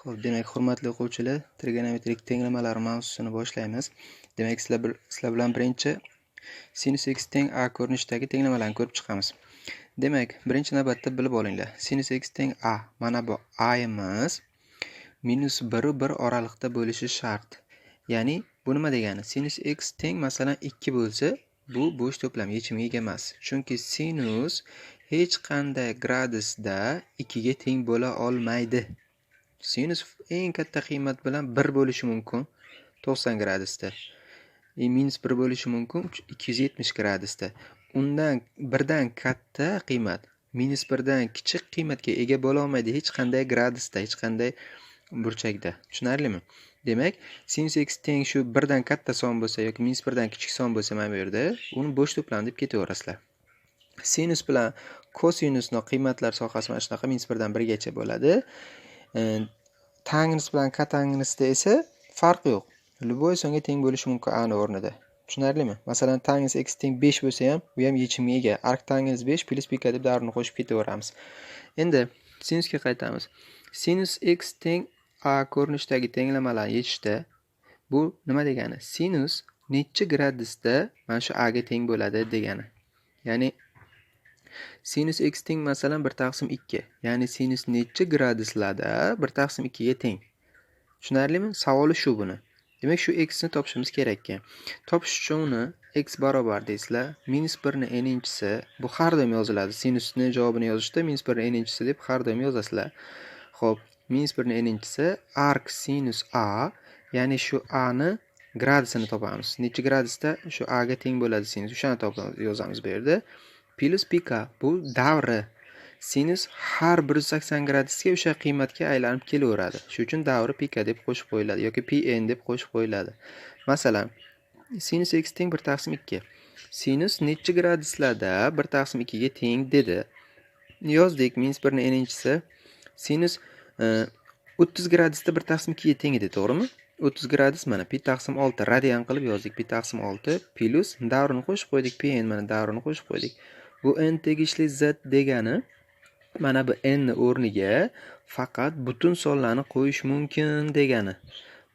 Xo'p, demak, hurmatli o'quvchilar, trigonometrik tenglamalar mavzusini boshlaymiz. Demak, sizlar bilan birinchi sinus x teng a ko'rinishidagi tenglamalarni ko'rib chiqamiz. Demak, birinchi navbatda bilib olinglar. Sinus x teng a. Mana bu a-imiz -1 oraliqda bo'lishi shart. Ya'ni bu nima degani? Sinus x teng masalan 2 bo'lsa, bu bo'sh to'plam, yechimga ega emas. Chunki sinus hech qanday gradusda 2 ga teng bo'la olmaydi. Sinus eng katta qiymat bilan 1 bo'lishi mumkin 90 gradusda. -1 bo'lishi mumkin 270 gradusda. Undan birdan katta qiymat -1 dan kichik qiymatga ega bo'la olmaydi hech qanday gradusda, hech qanday burchakda. Tushunarlimi? Demak, sinus x teng shu 1 dan katta son bo'lsa yoki -1 dan kichik son bo'lsa mana bu yerda uni bo'sh to'plam deb ketaverasizlar. Sinus bilan kosinusning qiymatlar sohasi mana shunaqa -1 dan 1 gacha bo'ladi. Tangens bilan kotangesda esa farq yo'q. Любой songa teng bo'lishi mumkin a ning o'rnida. Tushunarlimi? Masalan, tangens x teng 5 bo'lsa ham, bu ham yechimga ega. Arctangens 5 plus pika deb davrini qo'shib ketaveramiz. Endi sinusga qaytamiz. Sinus x teng a ko'rinishidagi tenglamalarni yechishda bu nima degani? Sinus necha gradusda mana shu a ga teng bo'ladi degani. Ya'ni sinus x teng masalan 1/2. Ya'ni sinus necha graduslarda 1/2 ga teng. Tushunarlimi? Savoli shu buni. Demak, shu x ni topishimiz kerak ekan. Topish uchun uni x barobar deysizlar. -1 ni n-chisi, bu har doim yoziladi. Sinusni javobini yozishda -1 ni n-chisi deb har doim yozasizlar. Xo'p, -1 ni n-chisi arc sinus a, ya'ni shu a ni gradusini topamiz. Necha gradusda shu a ga teng bo'ladi sinus, o'shani topib yozamiz bu yerda. Plus pika, bu davri. Sinus har 180 gradusga o'sha qiymatga aylanib kelaveradi. Shuning uchun davri pika deb qo'shib qo'yiladi yoki pn deb qo'shib qo'yiladi. Masalan, sinus x teng 1/2. Sinus necha graduslarda 1/2 ga teng dedi. Yozdik, -1 ni n-chisi. Sinus 30 gradusda 1/2 ga teng edi, to'g'rimi? 30 gradus mana pi/6 radian qilib yozdik. pi/6 plus davrini qo'shib qo'ydik. Pn mana davrini qo'shib qo'ydik. Bu n tegishli z degani mana bu n ni o'rniga faqat butun sonlarni qo'yish mumkin degani.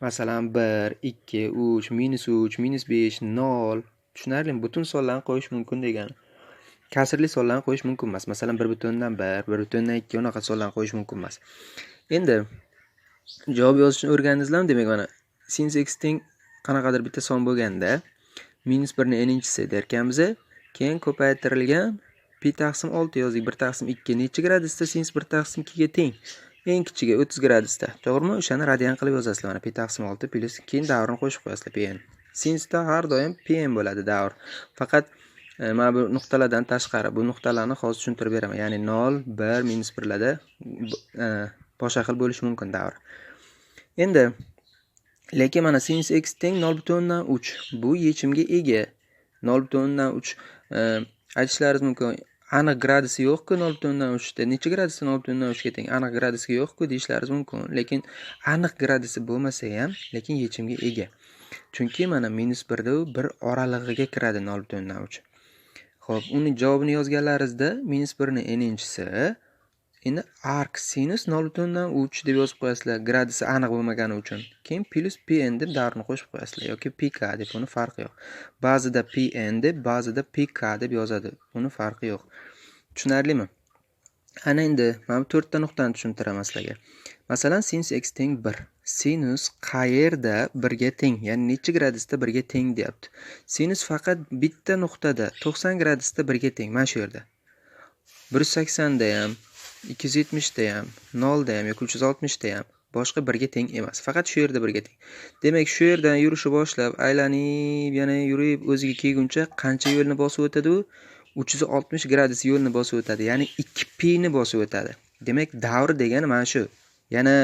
Masalan 1, 2, 3, -3, -5, 0. Tushunarlimi? Butun sonlarni qo'yish mumkin degani. Kasrli sonlarni qo'yish mumkin emas. Masalan 1/1, 1/2 unaqa sonlarni qo'yish mumkin emas. Endi javob yozishni o'rgandingizlarmi? Demak, mana sinus x teng qanaqadir bitta son bo'lganda -1 ni n-chisi derkanmiz. Keyin ko'paytirilgan pi/6 yozdik. 1/2 necha gradusda sinus 1/2 ga teng? Eng kichigi 30 gradusda. To'g'rimi? O'shani radian qilib yozasizlar. Mana pi/6 plus keyin davrini qo'shib qo'yasizlar pn. Sinusda har doim pn bo'ladi davr. Faqat mana bu nuqtalardan tashqari bu nuqtalarni hozir tushuntirib beraman. Ya'ni 0, 1, -1 larda boshqa xil bo'lishi mumkin davr. Endi lekin mana sinus x teng 0.3. Bu yechimga ega. 0.3 aytishlaringiz mumkin. Aniq gradusi yo'q-ku 0.3 da. Necha gradusda 0.3 ga teng? Aniq gradusi yo'q-ku deyishlaringiz mumkin. Lekin aniq gradusi bo'lmasa ham, lekin yechimga ega. Chunki mana -1 da u bir oralig'iga kiradi 0.3. Xo'p, uni javobini yozganlaringizda -1 ni n-chisi endi arc sinus 0.3 deb yozib qo'yasizlar, gradusi aniq bo'lmagani uchun. Keyin plus pn deb davrini qo'shib qo'yasizlar yoki pk deb, uni farqi yo'q. Ba'zida pn deb, ba'zida pk deb yozadi. Uni farqi yo'q. Tushunarlimi? Ana endi mana bu 4 ta nuqtani tushuntiraman sizlarga. Masalan, sinus x teng 1. Sinus qayerda 1 ga teng? Ya'ni necha gradusda 1 ga teng deyapti. Sinus faqat bitta nuqtada 90 gradusda 1 ga teng, mana shu yerda. 180 da ham, 270 da ham, 0 da ham yoki 360 da ham boshqa 1 ga teng emas. Faqat shu yerda 1 ga teng. Demak, shu yerdan yurishni boshlab, aylanib, yana yurib o'ziga kelguncha qancha yo'lni bosib o'tadi u? 360 gradus yo'lni bosib o'tadi. Ya'ni 2pi ni bosib o'tadi. Demak, davr degani mana shu. Yana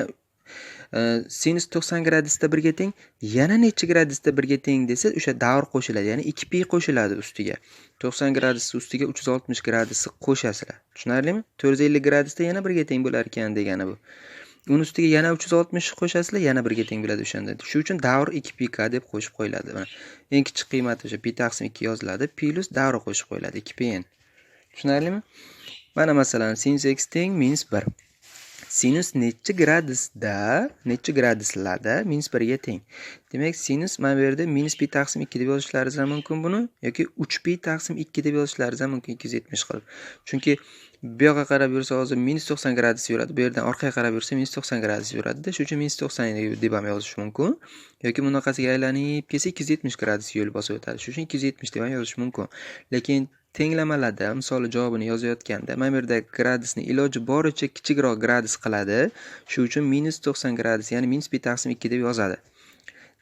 sinus 90 gradusda 1 ga teng, yana necha gradusda 1 ga teng desa, o'sha davr qo'shiladi. Ya'ni 2pi qo'shiladi ustiga. 90 gradus ustiga 360 gradusni qo'shasizlar. Tushunarlimi? 450 gradusda yana 1 ga teng bo'lar ekan degani bu. Uni ustiga yana 360 qo'shasizlar, yana 1 ga teng bo'ladi o'shanda. Shuning uchun davr 2pk deb qo'shib qo'yiladi. Mana eng kichik qiymati o'sha pi/2 yoziladi, plus davri qo'shib qo'yiladi 2pn. Tushunarlimi? Mana masalan sinus x teng -1. Sinus necha graduslarda -1 ga teng. Demak, sinus mana bu yerda -pi/2 deb yozishlaringiz ham mumkin buni yoki 3pi/2 deb yozishlaringiz ham mumkin 270 qilib. Chunki bu yoqqa qarab yursa hozir -90 gradus yuradi. Bu yerdan orqaga qarab yursa -90 gradus yuradida. Shuning uchun -90 deb ham yozish mumkin. Yoki bunaqasiga aylanib kelsa 270 gradus yo'l bosib o'tadi. Shuning uchun 270 deb ham yozish mumkin. Lekin tenglamalarda, misol javobini yozayotganda, mana bu yerda gradusni iloji boricha kichikroq gradus qiladi. Shuning uchun -90 gradus, ya'ni -pi/2 deb yozadi.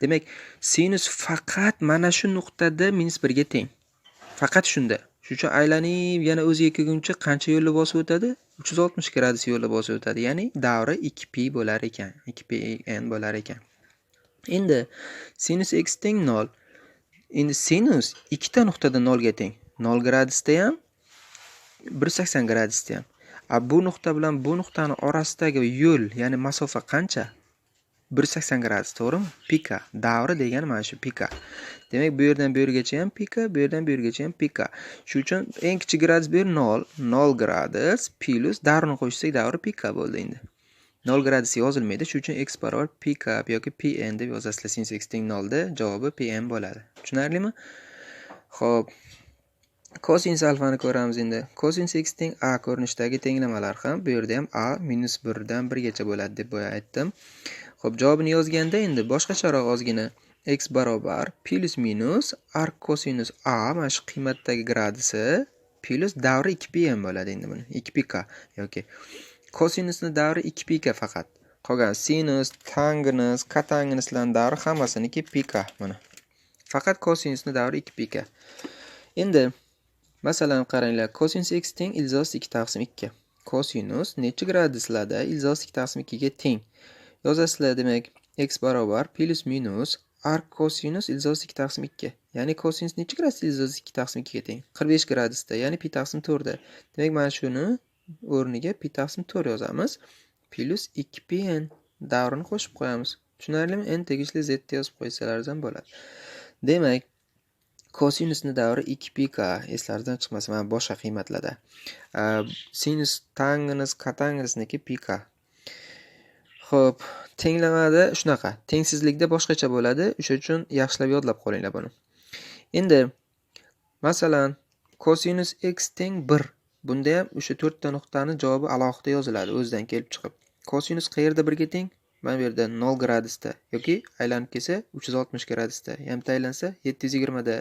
Demak, sinus faqat mana shu nuqtada -1 ga teng. Faqat shunda. Shuning uchun aylanib yana o'ziga kelguncha qancha yo'lni bosib o'tadi? 360 gradus yo'lni bosib o'tadi. Ya'ni davri 2pi bo'lar ekan. 2pn bo'lar ekan. Endi sinus x teng 0. Endi sinus ikkita nuqtada 0 ga teng. 0 gradusda ham, 180 gradusda ham. Bu nuqta bilan bu nuqtani orasidagi yo'l, ya'ni masofa qancha? 180 gradus, to'g'rimi? Pika. Davri degani mana shu pika. Demak, bu yerdan bu yergacha ham pika, bu yerdan bu yergacha ham pika. Shuning uchun eng kichik gradus bu 0, 0 gradus plus davrini qo'shsak davri pika bo'ldi endi. 0 gradus yozilmaydi, shuning uchun x barobar pika yoki pn deb yozasizlar. Sinus x teng 0 da javobi pn bo'ladi. Tushunarlimi? Xo'p. Cosinus alfani ko'ramiz endi. Cosinus x teng a ko'rinishdagi tenglamalar ham bu yerda ham a -1 dan 1 gacha bo'ladi deb boya aytdim. Xo'p, javobini yozganda endi boshqacharoq ozgina x barobar plus minus arc cosinus a mana shu qiymatdagi gradusi plus davri 2pm bo'ladi endi buni. 2pk yoki cosinusni davri 2pk faqat. Qolgan sinus, tangens, kotanginslarning davri hammasiniki pika mana. Faqat cosinusni davri 2pk. Endi masalan qaranglar, cosinus x teng ilzos 2/2. Cosinus necha graduslarda ilzos 2/2 ga teng? Yozasizlar demak, x barobar plus minus arc cosinus ilzos 2/2. Ya'ni cosinus necha gradus ilzos 2/2 ga teng? 45 gradusda, ya'ni pi/4 da. Demak, mana shuni o'rniga pi/4 yozamiz. Plus 2pn davrini qo'shib qo'yamiz. Tushunarlimi? N tegishli z yozib qo'ysalaringiz ham bo'ladi. Demak, cosinusni davri 2pk, eslaringizdan chiqmasa, mana boshqa qiymatlarda. Sinus, tangens, kotanginsniki pika. Xo'p, tenglamada shunaqa, tengsizlikda boshqacha bo'ladi. O'sha uchun yaxshilab yodlab qolinglar buni. Endi masalan, cosinus x teng 1. Bunda ham o'sha 4 ta nuqtani javobi alohida yoziladi o'zidan kelib chiqib. Cosinus qayerda 1 ga teng? Mana bu yerda 0 gradusda yoki aylanib kelsa 360 gradusda, ham aylansa 720 da.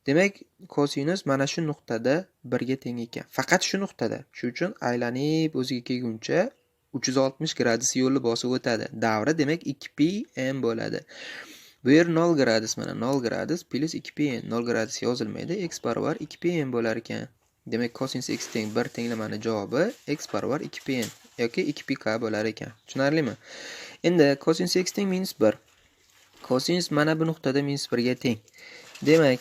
Demak, cosinus mana shu nuqtada 1 ga teng ekan. Faqat shu nuqtada. Shuning uchun aylanib o'ziga kelguncha 360 gradus yo'lni bosib o'tadi. Davri demak 2pm bo'ladi. Bu yer 0 gradus mana 0 gradus plus 2pn. 0 gradus yozilmaydi. X barobar 2pn bo'lar ekan. Demak, cosinus x teng 1 tenglamani javobi x barobar 2pn yoki 2pk bo'lar ekan. Tushunarlimi? Endi cosinus x teng -1. Cosinus mana bu nuqtada -1 ga teng. Demak,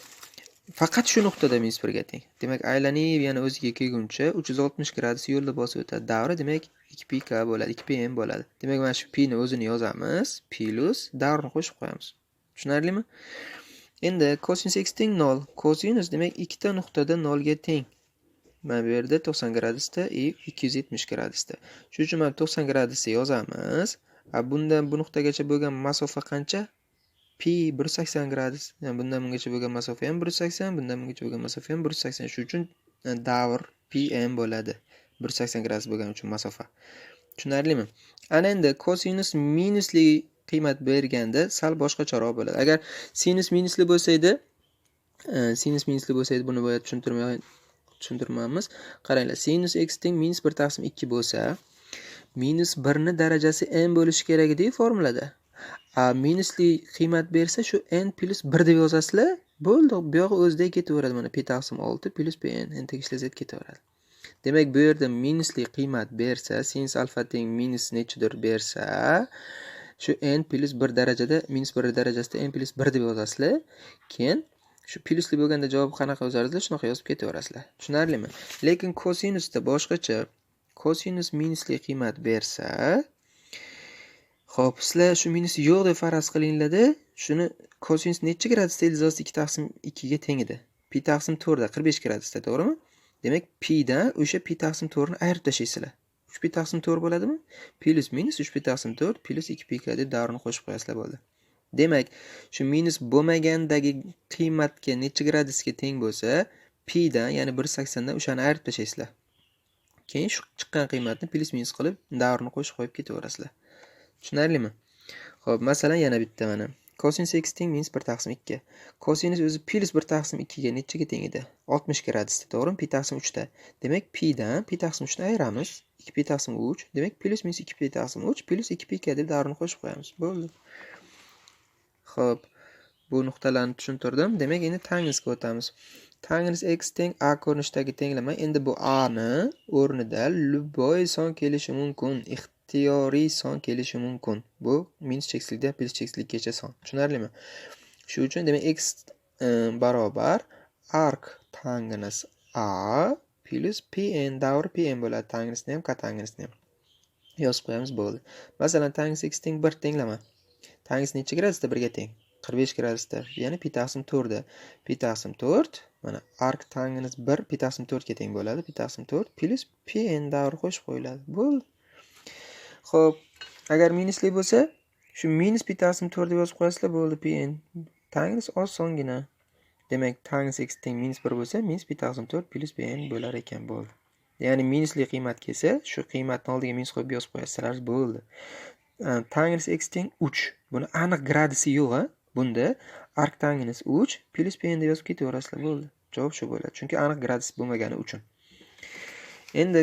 faqat shu nuqtada -1 ga teng. Demak, aylanib yana o'ziga kelguncha 360 gradus yo'lni bosib o'tadi. Davri demak 2pk bo'ladi, 2pm bo'ladi. Demak, mana shu p ni o'zini yozamiz, plus davrni qo'shib qo'yamiz. Tushunarlimi? Endi cosinus x teng 0. Cosinus demak ikkita nuqtada 0 ga teng. Mana bu yerda 90 gradusda, 270 gradusda. Shuning uchun mana 90 gradusda yozamiz. Bundan bu nuqtagacha bo'lgan masofa qancha? Pi 180 gradus. Yani bundan bungacha bo'lgan masofa ham 180, bundan bungacha bo'lgan masofa ham 180. Shuning uchun davr pm bo'ladi. 180 gradus bo'lgani uchun masofa. Tushunarlimi? Ana endi cosinus minusli qiymat berganda sal boshqacharoq bo'ladi. Agar sinus minusli bo'lsa edi, buni bo'ya tushuntirmaymiz. Qaranglar, sinus x teng -1/2 bo'lsa, -1 ni darajasi n bo'lishi kerak edi formulada. Minusli qiymat bersa, shu n plus 1 deb yozasizlar. Bo'ldi, bu yog'i o'ziday ketaveradi. Mana pi/6 plus pn, n tegishli z ketaveradi. Demak, bu yerda minusli qiymat bersa, sinus alfa teng minus nechidir bersa, shu n plus 1 darajada, -1 darajasida n plus 1 deb yozasizlar. Keyin shu plusli bo'lganda javob qanaqa o'zarsizlar, shunaqa yozib ketaverasizlar. Tushunarlimi? Lekin cosinusda boshqacha. Cosinus minusli qiymat bersa, xo'p, sizlar shu minus yo'q deb faraz qilinglar-da, shuni cosinus necha gradusda ilzos 2/2 ga teng edi? pi/4 da 45 gradusda, to'g'rimi? Demak, pi dan o'sha pi/4 ni ayirib tashlaysizlar. 3 pi taqsim 4 bo'ladimi? Plus minus 3 pi taqsim 4 plus 2 pi deb davrini qo'shib qo'yasizlar bo'ldi. Demak, shu minus bo'lmagandagi qiymatga necha gradusga teng bo'lsa, pi dan, ya'ni 180 dan o'shani ayirib tashlaysizlar. Keyin shu chiqqan qiymatni plus minus qilib davrini qo'shib qo'yib ketaverasizlar. Tushunarlimi? Xo'p, masalan yana bitta mana. Cosinus x teng minus 1 taqsim 2. Cosinus o'zi plus 1 taqsim 2 ga nechaga teng edi? 60 gradusda, to'g'rimi? Pi taqsim 3 da. Demak, pi dan pi taqsim 3 ni ayiramiz. 2 pi taqsim 3. Demak, plus minus 2 pi taqsim 3 plus 2 pi deb davrini qo'shib qo'yamiz. Bo'ldi. Xo'p, bu nuqtalarni tushuntirdim. Demak, endi tangensga o'tamiz. Tangens x teng a ko'rinishidagi tenglama. Endi bu a ni o'rnida любой son kelishi mumkin. Ixtiyoriy son kelishi mumkin. Bu minus cheksizlikdan plus cheksizlikgacha son. Tushunarlimi? Shuning uchun demak x barobar arc tangens a plus pn davri pn bo'ladi. Tangensni ham, kotangensni ham yozib qo'yamiz, bo'ldi. Masalan, tangens x teng 1 tenglama. Tangens necha gradusda 1 ga teng? 45 gradusda. Ya'ni pi taqsim 4 da. Pi taqsim 4 mana arc tangens 1 pi taqsim 4 ga teng bo'ladi. Pi taqsim 4 plus pn davri qo'shib qo'yiladi. Bo'ldi. Xo'p, agar minusli bo'lsa, shu minus pi taqsim 4 deb yozib qo'yasizlar, bo'ldi. Pn tangens osongina. Demak, tangens x teng minus 1 bo'lsa, minus pi taqsim 4 plus pn bo'lar ekan, bo'ldi. Ya'ni minusli qiymat kelsa, shu qiymatni oldiga minus qo'yib yozib qo'yasizlar, bo'ldi. Tangens x teng 3. Buni aniq gradusi yo'q, a? Bunda arc tangens 3 plus pn deb yozib ketaverasizlar, bo'ldi. Javob shu bo'ladi. Chunki aniq gradus bo'lmagani uchun. Endi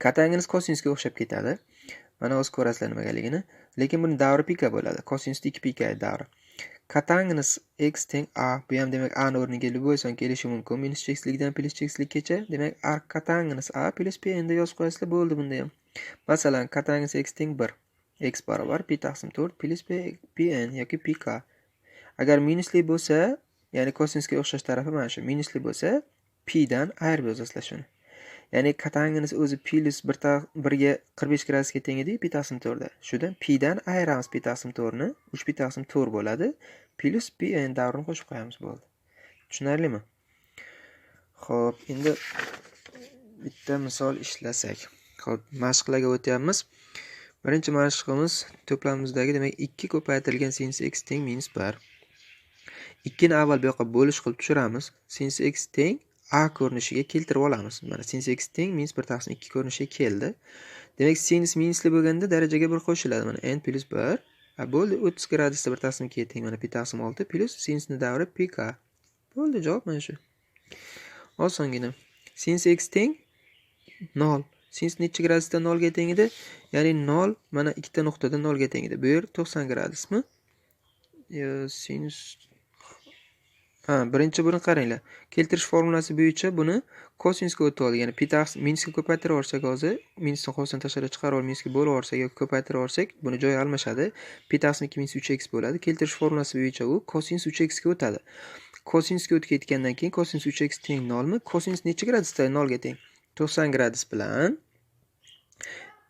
kotangens kosinusga o'xshab ketadi. Mana o'z ko'rasizlar nimagaligini. Lekin buni davri pika bo'ladi. Kosinusda 2 pika davri. Kotangens x teng a. Bu ham demak a ni o'rniga любой son kelishi mumkin. Minus cheksizlikdan plus cheksizlikgacha. Demak arc kotangens a plus pn deb yozib qo'yasizlar, bo'ldi bunda ham. Masalan, kotangens x teng 1. X barobar pi taqsim 4 plus pn yoki pk. Agar minusli bo'lsa, ya'ni kosinusga o'xshash tarafi mana shu. Minusli bo'lsa, pi dan ayirib yozasizlar shuni. Ya'ni kotangens o'zi plus 1 ga 45 gradusga teng edi, pi taqsim 4 da. Shudan pi dan ayiramiz pi taqsim 4 ni. 3 pi taqsim 4 bo'ladi. Plus pn davrini qo'shib qo'yamiz, bo'ldi. Tushunarlimi? Xo'p, endi bitta misol ishlasak. Xo'p, mashqlarga o'tyapmiz. Birinchi mashqimiz to'plamimizdagi demak 2 ko'paytirilgan sinus x teng minus 1. 2 ni avval bu yoqqa bo'lish qilib tushiramiz. Sinus x teng a ko'rinishiga keltirib olamiz. Mana sinus x teng minus 1 taqsim 2 ko'rinishiga keldi. Demak, sinus minusli bo'lganda darajaga 1 qo'shiladi. Mana n plus 1. Bo'ldi, 30 gradusda 1 taqsim 2 ga teng. Mana pi taqsim 6 plus sinusni davri pk. Bo'ldi, javob mana shu. Osongina. Sinus x teng 0. Sinus necha gradusda 0 ga teng edi? Ya'ni 0 mana ikkita nuqtada 0 ga teng edi. Bu yer 90 gradusmi? Sinus birinchi buni qaranglar. Keltirish formulasi bo'yicha buni kosinusga o'tib oldik. Ya'ni pi taqsim minusga ko'paytirib olsak hozir, minusni qo'shimdan tashqari chiqarib olib minusga bo'lib olsak yoki ko'paytirib olsak, buni joyi almashadi. Pi taqsim 2 minus 3x bo'ladi. Keltirish formulasi bo'yicha u kosinus 3x ga o'tadi. Kosinusga o'tib ketgandan keyin kosinus 3x teng 0 mi? Kosinus necha gradusda 0 ga teng? 90 gradus bilan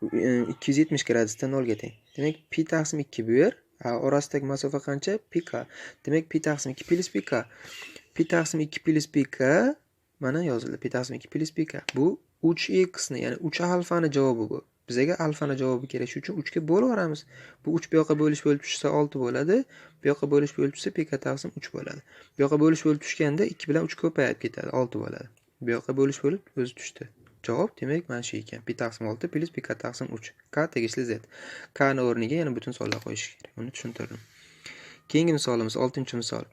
270 gradusda 0 ga teng. Demak, pi taqsim 2 bu yer. Orasidagi masofa qancha? Pk. Demak, pi taqsim 2 plus pk. Pi taqsim 2 plus pk mana yozildi. Pi taqsim 2 plus pk. Bu 3x ni, ya'ni 3 alfani javobi bu. Bizga alfani javobi kerak. Shuning uchun 3 ga bo'lib o'ramiz. Bu 3 bu yoqqa bo'lish bo'lib tushsa 6 bo'ladi. Bu yoqqa bo'lish bo'lib tushsa pk taqsim 3 bo'ladi. Bu yoqqa bo'lish bo'lib tushganda 2 bilan 3 ko'payib ketadi, 6 bo'ladi. Bu yoqqa bo'lish bo'lib o'zi tushdi. Javob demak mana shu ekan. Pi taqsim 6 plus pk taqsim 3. K tegishli z. K ni o'rniga yana butun sonlar qo'yish kerak. Buni tushuntirdim. Keyingi misolimiz 6-misol.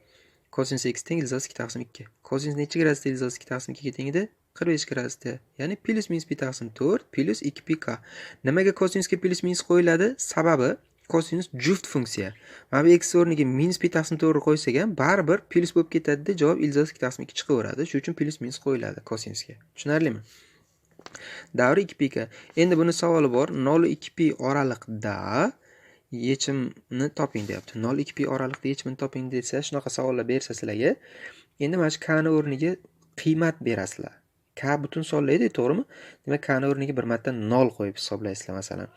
Kosinus x teng ildiz 2 taqsim 2. Kosinus necha gradusda ildiz 2 taqsim 2 ga teng edi? 45 gradusda. Ya'ni plus minus pi taqsim 4 plus 2 pk. Nimaga kosinusga plus minus qo'yiladi? Sababi kosinus juft funksiya. Mana bu x o'rniga minus pi taqsim 4 qo'ysak ham baribir plus bo'lib ketadi-da, javob ildiz 2 taqsim 2 chiqaveradi. Shuning uchun plus minus qo'yiladi kosinusga. Tushunarlimi? Davri 2 pk. Endi buni savoli bor. 0 2 pi oraliqda yechimni toping deyapti. 0-2 pi oraliqda yechimni toping desa, shunaqa savollar bersa sizlarga, endi mana shu k ni o'rniga qiymat berasizlar. K butun sonlar edi, to'g'rimi? Demak, k ni o'rniga bir marta 0 qo'yib hisoblaysizlar masalan.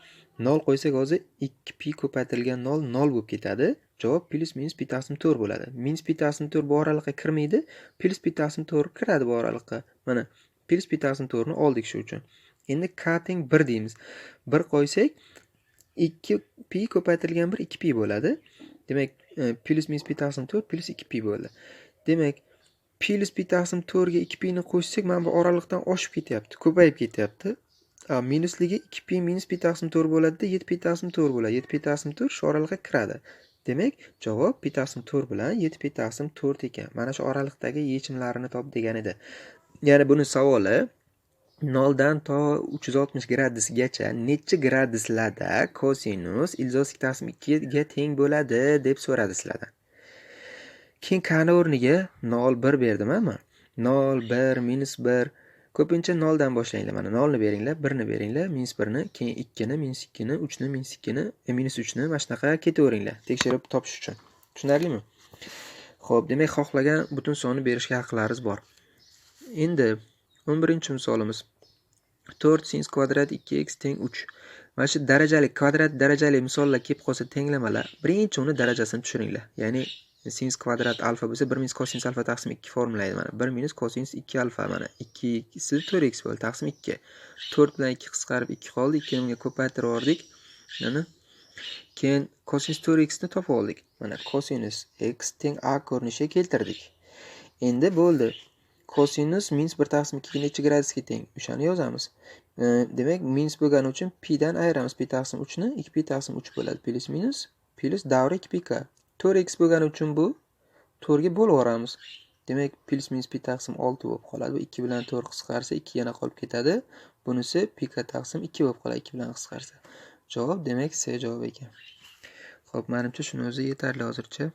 0 qo'ysak hozir 2 pi ko'paytirilgan 0 0 bo'lib ketadi. Javob plus minus pi taqsim 4 bo'ladi. Minus pi taqsim 4 bu oraliqqa kirmaydi, plus pi taqsim 4 kiradi bu oraliqqa. Mana plus pi taqsim 4 ni oldik shu uchun. Endi k teng 1 deymiz. 1 qo'ysak 2pi ko'paytirilgan 1 2pi bo'ladi. Demak, plus minus pi taqsim 4 plus 2pi bo'ldi. Demak, plus pi taqsim 4 ga 2pi ni qo'shsak, mana bu oraliqdan oshib ketyapti, ko'payib ketyapti. Minusligi 2pi minus pi taqsim 4 bo'ladi-da, 7pi taqsim 4 bo'ladi. 7pi taqsim 4 shu oraliqqa kiradi. Demak, javob pi taqsim 4 bilan 7pi taqsim 4 ekan. Mana shu oraliqdagi yechimlarini top degan edi. Ya'ni buni savoli 0 dan to 360 gradusgacha necha graduslarda kosinus ilzosi taqsim 2 ga teng bo'ladi deb so'radi sizlardan. Keyin k ni o'rniga 0 1 berdimmi? 0 1 minus 1 ko'pincha 0 dan boshlanglar. Mana 0 ni beringlar, 1 ni beringlar, minus 1 ni, keyin 2 ni, minus 2 ni, 3 ni, minus 2 ni, minus 3 ni mana shunaqa ketaveringlar. Tekshirib topish uchun. Tushunarlimi? Xo'p, demak xohlagan butun sonni berishga haqlaringiz bor. Endi 11-misolimiz. 4 sin kvadrat 2x teng 3. Mana shu darajali kvadrat darajali misollar kelib qolsa tenglamalar. Birinchi uni darajasini tushiringlar. Ya'ni sin kvadrat alfa bo'lsa 1 minus cosinus alfa taqsim 2 formula edi mana. 1 minus cosinus 2 alfa mana. 2 si 4x bo'ldi taqsim 2. 4 bilan 2 qisqarib 2 qoldi. 2 ni bunga ko'paytirib yubordik. Mana. Keyin cosinus 4x ni topib oldik. Mana cosinus x teng a ko'rinishiga keltirdik. Endi bo'ldi. Kosinus minus 1 taqsim 2 necha gradusga teng? O'shani yozamiz. Demak, minus bo'lgani uchun pi dan ayiramiz. Pi taqsim 3 ni 2 pi taqsim 3 bo'ladi. Plus minus plus davri 2 pi k. 4x bo'lgani uchun bu 4 ga bo'lib yuboramiz. Demak, plus minus pi taqsim 6 bo'lib qoladi. Bu 2 bilan 4 qisqarsa 2 yana qolib ketadi. Bunisi pi k taqsim 2 bo'lib qoladi 2 bilan qisqarsa. Javob demak C javob ekan. Xo'p, menimcha shuni o'zi yetarli hozircha.